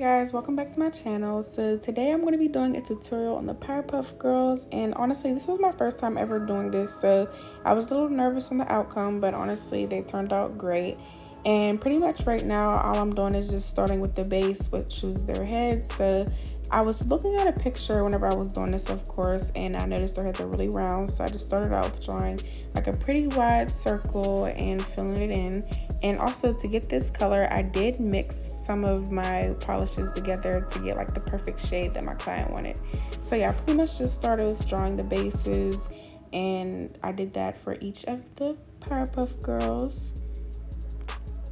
Guys, welcome back to my channel. So today I'm going to be doing a tutorial on the Powerpuff Girls, and honestly this was my first time ever doing this, so I was a little nervous on the outcome, but honestly they turned out great. And pretty much right now all I'm doing is just starting with the base, which was their heads. So I was looking at a picture whenever I was doing this, of course, and I noticed their heads are really round, so I just started out drawing like a pretty wide circle and filling it in. And also, to get this color, I did mix some of my polishes together to get like the perfect shade that my client wanted. So yeah, I pretty much just started with drawing the bases, and I did that for each of the Powerpuff Girls.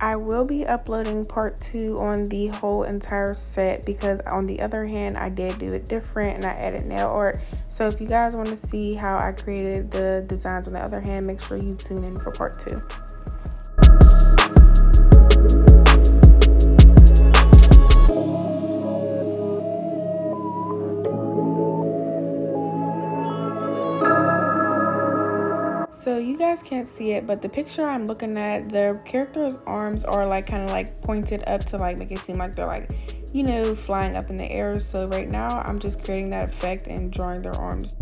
I will be uploading part 2 on the whole entire set, because on the other hand I did do it different and I added nail art. So if you guys want to see how I created the designs on the other hand, make sure you tune in for part 2. So you guys can't see it, but the picture I'm looking at, the character's arms are like kind of like pointed up to like make it seem like they're like, you know, flying up in the air. So right now I'm just creating that effect and drawing their arms.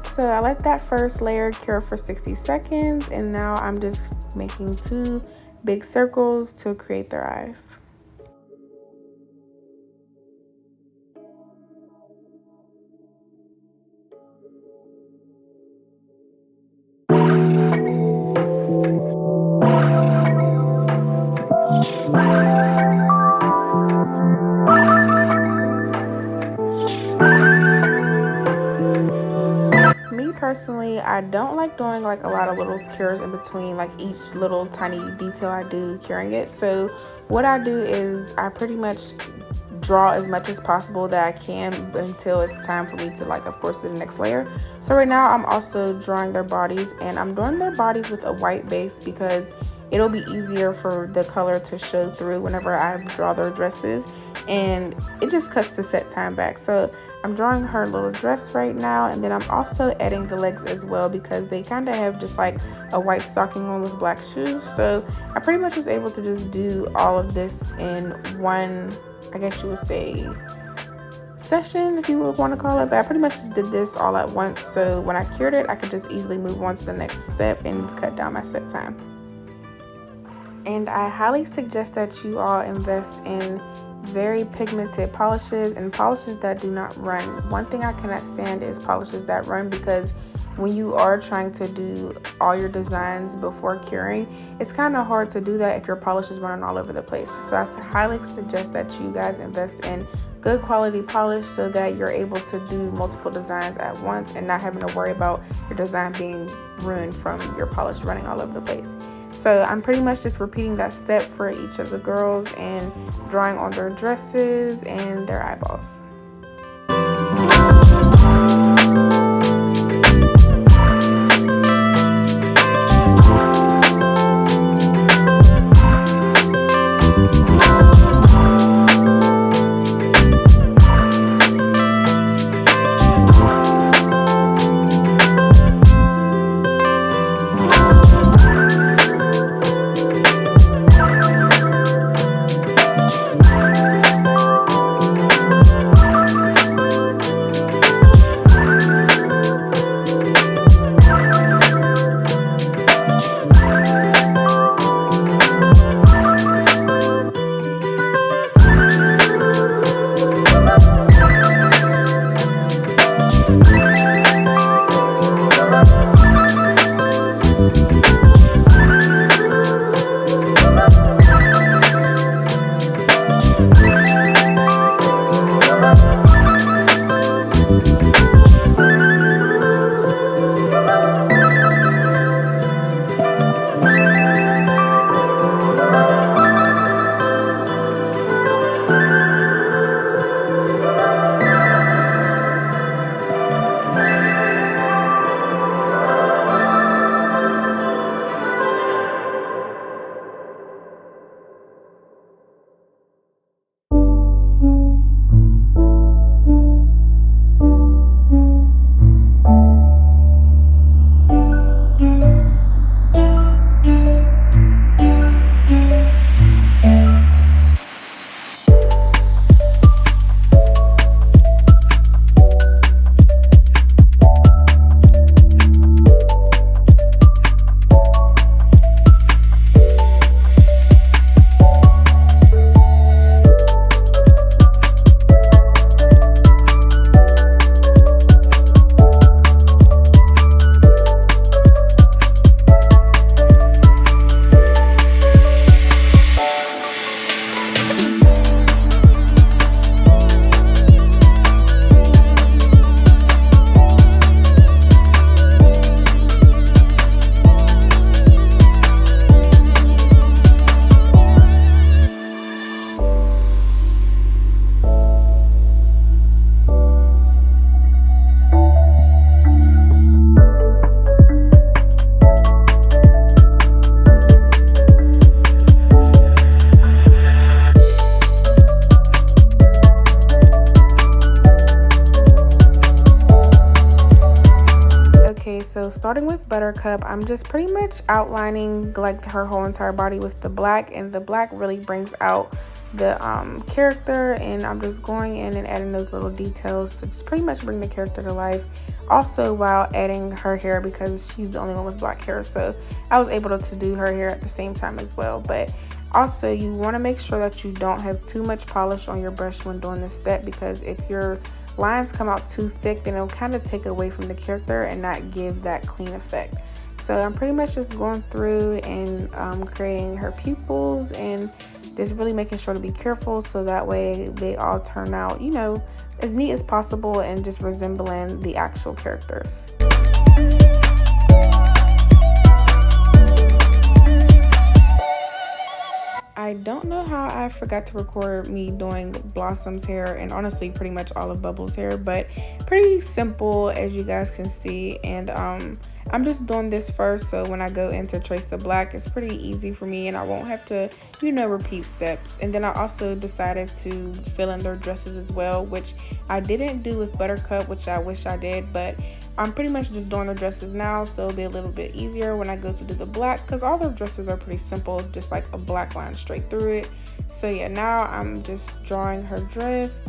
So I let that first layer cure for 60 seconds, and now I'm just making 2 big circles to create their eyes. Personally, I don't like doing like a lot of little cures in between like each little tiny detail I do curing it. So what I do is I pretty much draw as much as possible that I can until it's time for me to, like, of course, do the next layer. So right now I'm also drawing their bodies, and I'm doing their bodies with a white base because it'll be easier for the color to show through whenever I draw their dresses, and it just cuts the set time back. So I'm drawing her little dress right now, and then I'm also adding the legs as well because they kind of have just like a white stocking on with black shoes. So I pretty much was able to just do all of this in one, I guess you would say, session, if you would want to call it, but I pretty much just did this all at once. So when I cured it, I could just easily move on to the next step and cut down my set time. And I highly suggest that you all invest in very pigmented polishes and polishes that do not run. One thing I cannot stand is polishes that run, because when you are trying to do all your designs before curing, it's kind of hard to do that if your polish is running all over the place. So I highly suggest that you guys invest in good quality polish so that you're able to do multiple designs at once and not having to worry about your design being ruined from your polish running all over the place. So I'm pretty much just repeating that step for each of the girls and drawing on their dresses and their eyeballs. So starting with Buttercup, I'm just pretty much outlining like her whole entire body with the black, and the black really brings out the character, and I'm just going in and adding those little details to just pretty much bring the character to life. Also while adding her hair, because she's the only one with black hair, so I was able to do her hair at the same time as well. But also you want to make sure that you don't have too much polish on your brush when doing this step, because if your lines come out too thick, then it'll kind of take away from the character and not give that clean effect. So I'm pretty much just going through and creating her pupils and just really making sure to be careful so that way they all turn out, you know, as neat as possible and just resembling the actual characters. I don't know how I forgot to record me doing Blossom's hair, and honestly pretty much all of Bubble's hair, but pretty simple as you guys can see. And I'm just doing this first, so when I go in to trace the black, it's pretty easy for me and I won't have to, you know, repeat steps. And then I also decided to fill in their dresses as well, which I didn't do with Buttercup, which I wish I did, but I'm pretty much just doing the dresses now, so it'll be a little bit easier when I go to do the black, because all their dresses are pretty simple, just like a black line straight through it. So yeah, now I'm just drawing her dress.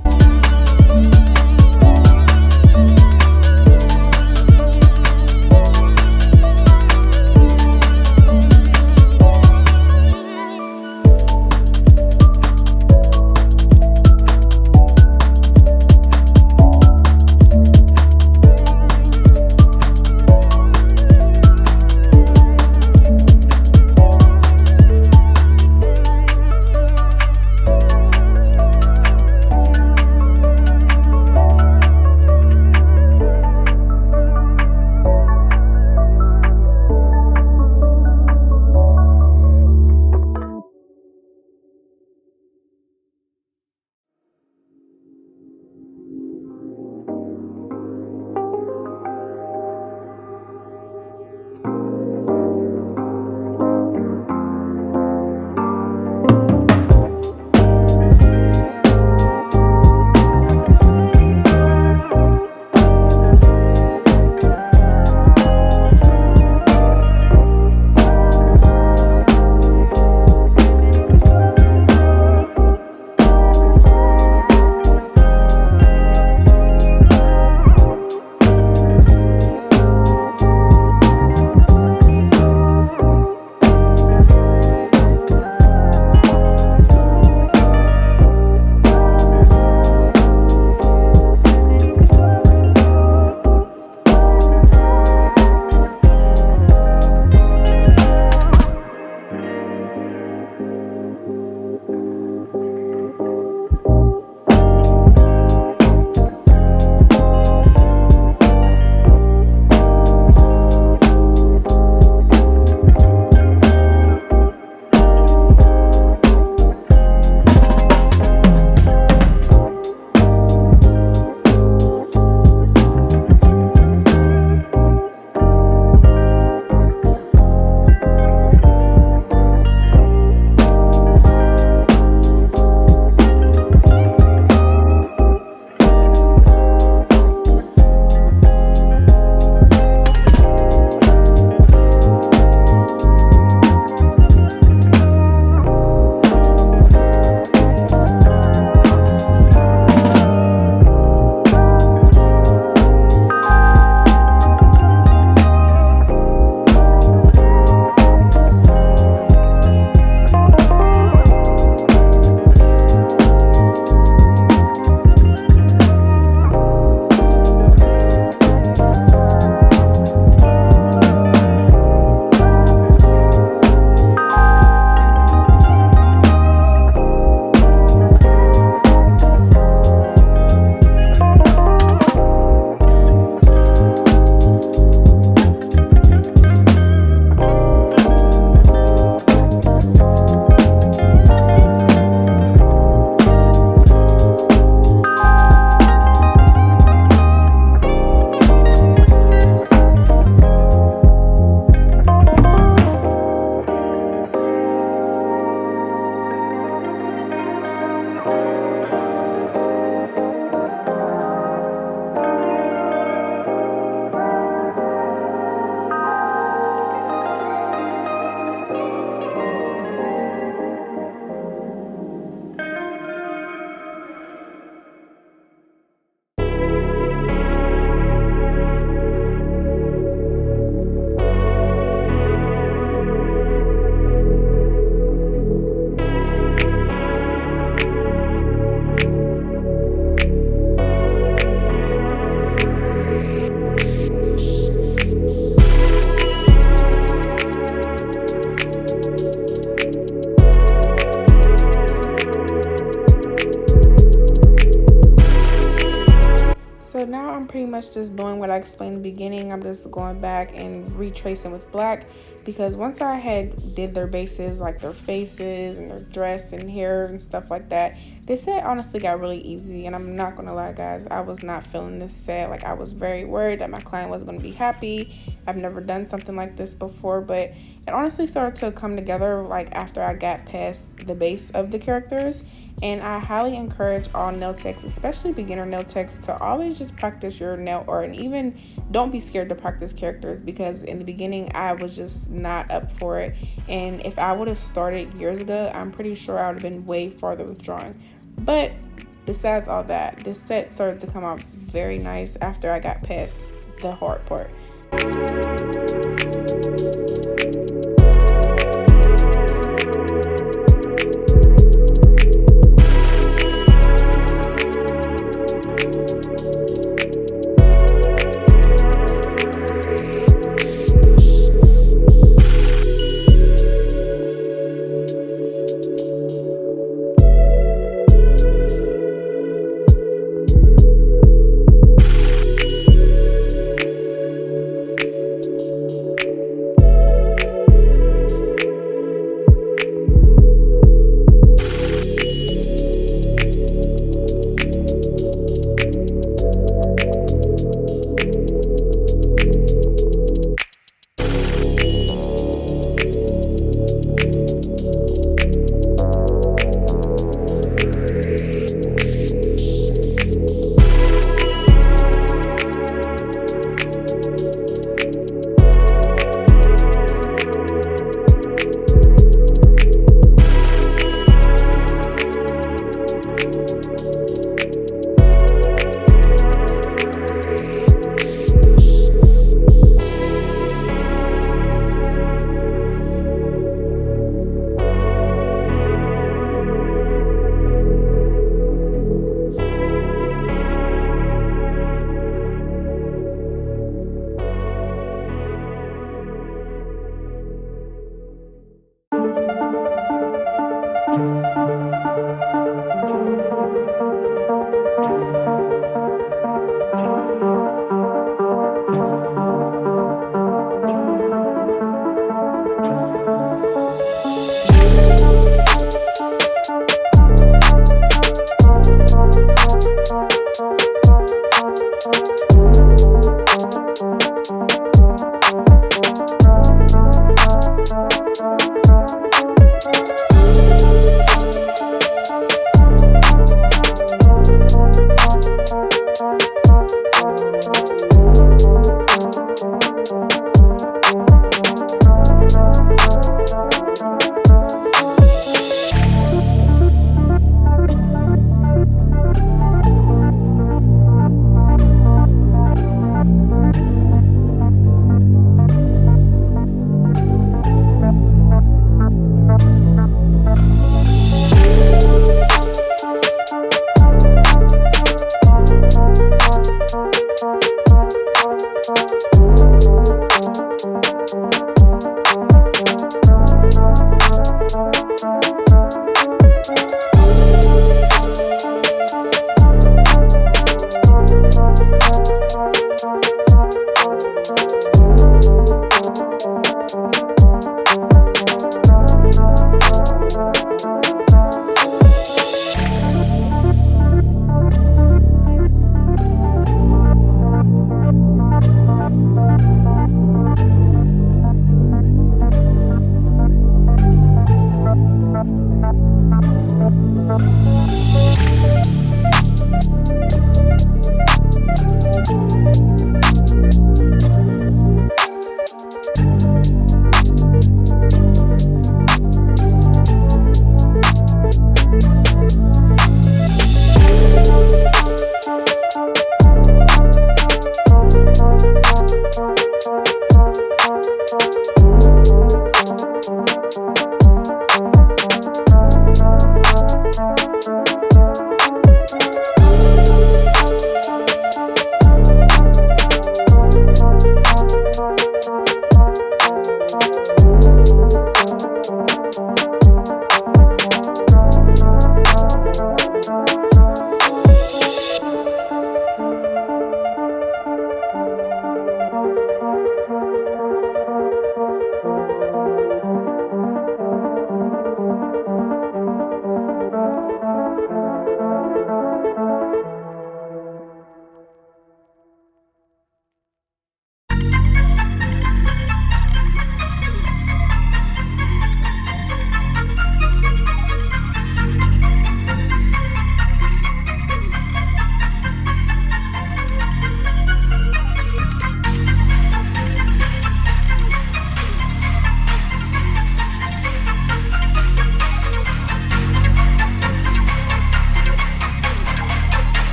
now I'm pretty much just doing what I explained in the beginning. I'm just going back and retracing with black, because once I had did their bases, like their faces and their dress and hair and stuff like that, this set honestly got really easy. And I'm not gonna lie, guys, I was not feeling this set. Like, I was very worried that my client wasn't gonna be happy. I've never done something like this before, but it honestly started to come together like after I got past the base of the characters. And I highly encourage all nail techs, especially beginner nail techs, to always just practice your nail art, and even don't be scared to practice characters, because in the beginning I was just not up for it. And if I would have started years ago, I'm pretty sure I would have been way farther with drawing. But besides all that, this set started to come out very nice after I got past the hard part.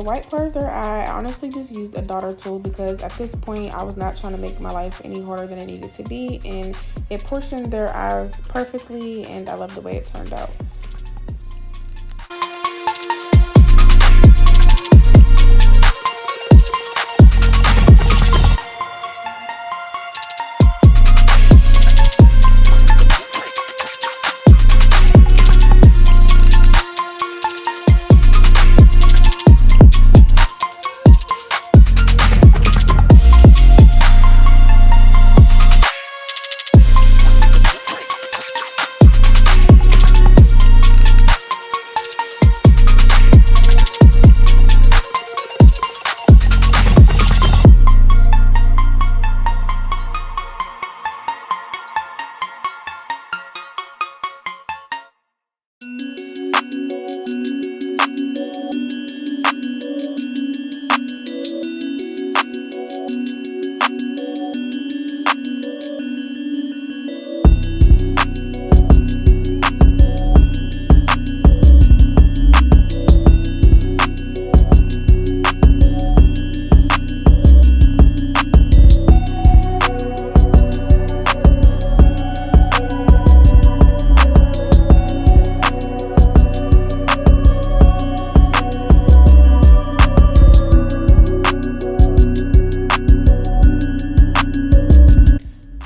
white part of their eye, I honestly just used a daughter tool because at this point I was not trying to make my life any harder than it needed to be, and it portioned their eyes perfectly, and I love the way it turned out.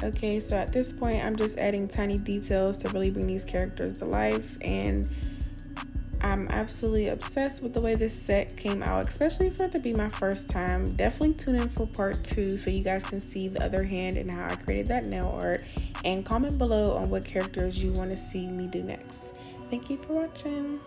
Okay, so at this point, I'm just adding tiny details to really bring these characters to life, and I'm absolutely obsessed with the way this set came out, especially for it to be my first time. Definitely tune in for part 2 so you guys can see the other hand and how I created that nail art, and comment below on what characters you want to see me do next. Thank you for watching.